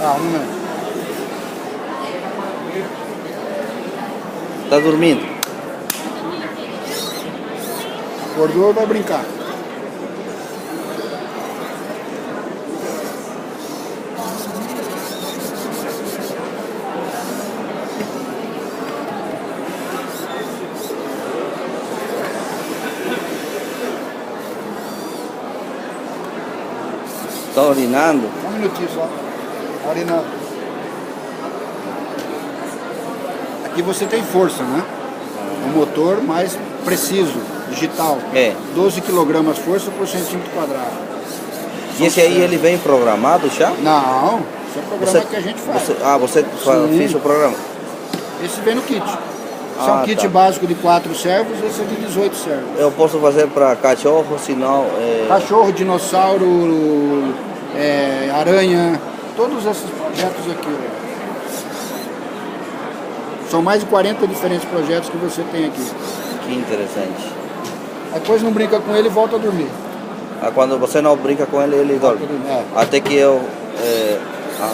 Ah, não é. Tá dormindo? Acordou, vai brincar. Tá urinando? Um minutinho só. Urinando. Aqui você tem força, né? O motor mais preciso, digital. É. 12 kg força por centímetro quadrado. E esse aí ele vem programado já? Não, esse é o programa que a gente faz. Você fez o programa? Esse vem no kit. Esse é um kit tá. básico de 4 servos, esse é de 18 servos. Eu posso fazer para cachorro, senão... Cachorro, dinossauro, aranha, todos esses projetos aqui. São mais de 40 diferentes projetos que você tem aqui. Que interessante. Depois não brinca com ele e volta a dormir. Quando você não brinca com ele, ele dorme. É. Até que eu... tá.